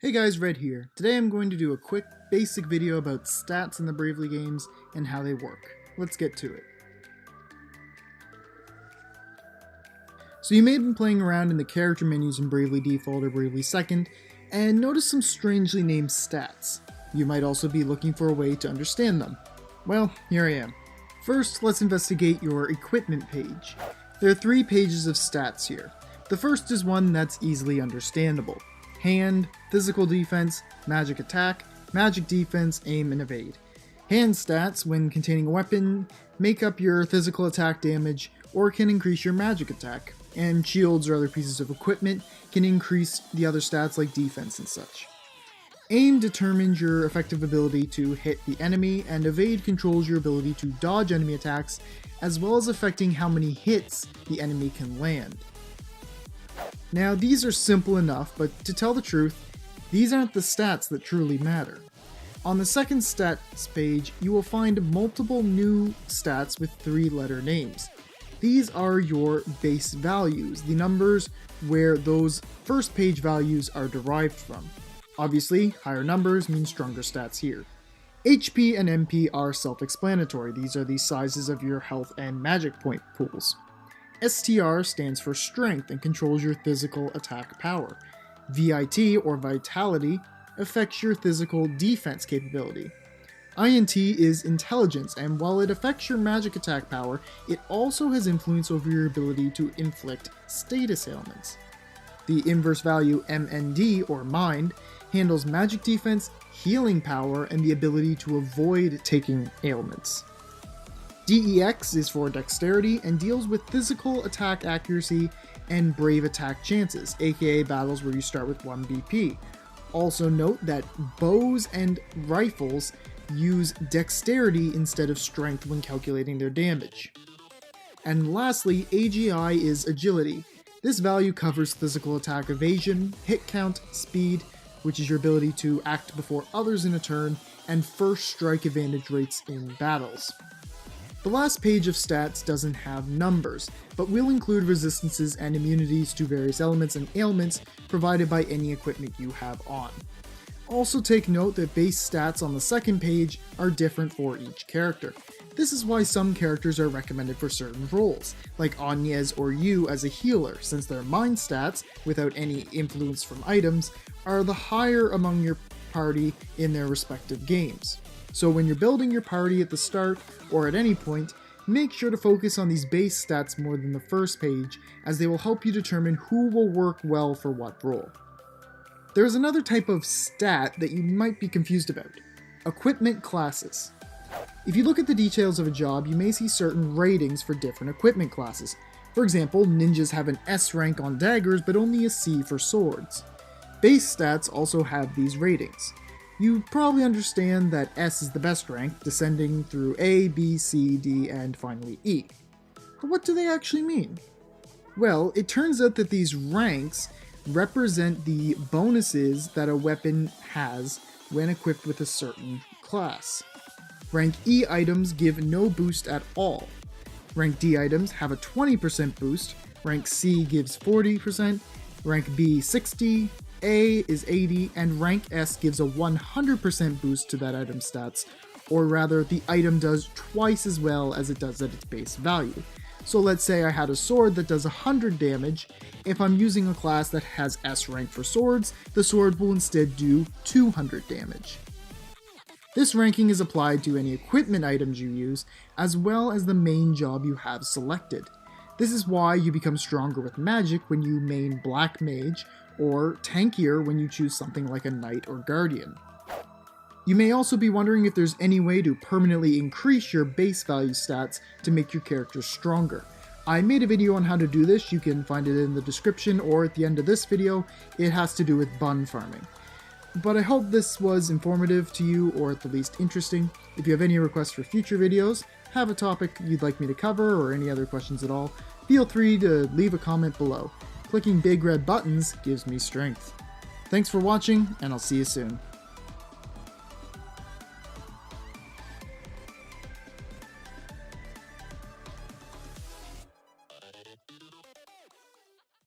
Hey guys, Red here. Today I'm going to do a quick, basic video about stats in the Bravely games and how they work. Let's get to it. So you may have been playing around in the character menus in Bravely Default or Bravely Second, and notice some strangely named stats. You might also be looking for a way to understand them. Well, here I am. First, let's investigate your equipment page. There are 3 pages of stats here. The first is one that's easily understandable. Hand, physical defense, magic attack, magic defense, aim, and evade. Hand stats, when containing a weapon, make up your physical attack damage or can increase your magic attack, and shields or other pieces of equipment can increase the other stats like defense and such. Aim determines your effective ability to hit the enemy, and evade controls your ability to dodge enemy attacks, as well as affecting how many hits the enemy can land. Now, these are simple enough, but to tell the truth, these aren't the stats that truly matter. On the second stats page, you will find multiple new stats with 3-letter names. These are your base values, the numbers where those first page values are derived from. Obviously, higher numbers mean stronger stats here. HP and MP are self-explanatory. These are the sizes of your health and magic point pools. STR stands for strength and controls your physical attack power. VIT, or vitality, affects your physical defense capability. INT is intelligence, and while it affects your magic attack power, it also has influence over your ability to inflict status ailments. The inverse value MND, or mind, handles magic defense, healing power, and the ability to avoid taking ailments. DEX is for dexterity and deals with physical attack accuracy and brave attack chances, aka battles where you start with 1 BP. Also note that bows and rifles use dexterity instead of strength when calculating their damage. And lastly, AGI is agility. This value covers physical attack evasion, hit count, speed, which is your ability to act before others in a turn, and first strike advantage rates in battles. The last page of stats doesn't have numbers, but will include resistances and immunities to various elements and ailments provided by any equipment you have on. Also take note that base stats on the second page are different for each character. This is why some characters are recommended for certain roles, like Anya's or you as a healer, since their mind stats, without any influence from items, are the higher among your party in their respective games. So when you're building your party at the start, or at any point, make sure to focus on these base stats more than the first page, as they will help you determine who will work well for what role. There is another type of stat that you might be confused about: equipment classes. If you look at the details of a job, you may see certain ratings for different equipment classes. For example, ninjas have an S rank on daggers, but only a C for swords. Base stats also have these ratings. You probably understand that S is the best rank, descending through A, B, C, D, and finally E. But what do they actually mean? Well, it turns out that these ranks represent the bonuses that a weapon has when equipped with a certain class. Rank E items give no boost at all. Rank D items have a 20% boost, rank C gives 40%, rank B 60%, A is 80%, and rank S gives a 100% boost to that item's stats, or rather, the item does twice as well as it does at its base value. So let's say I had a sword that does 100 damage. If I'm using a class that has S rank for swords, the sword will instead do 200 damage. This ranking is applied to any equipment items you use, as well as the main job you have selected. This is why you become stronger with magic when you main Black Mage, or tankier when you choose something like a Knight or Guardian. You may also be wondering if there's any way to permanently increase your base value stats to make your character stronger. I made a video on how to do this. You can find it in the description or at the end of this video. It has to do with bun farming. But I hope this was informative to you, or at the least interesting. If you have any requests for future videos, have a topic you'd like me to cover, or any other questions at all, feel free to leave a comment below. Clicking big red buttons gives me strength. Thanks for watching, and I'll see you soon.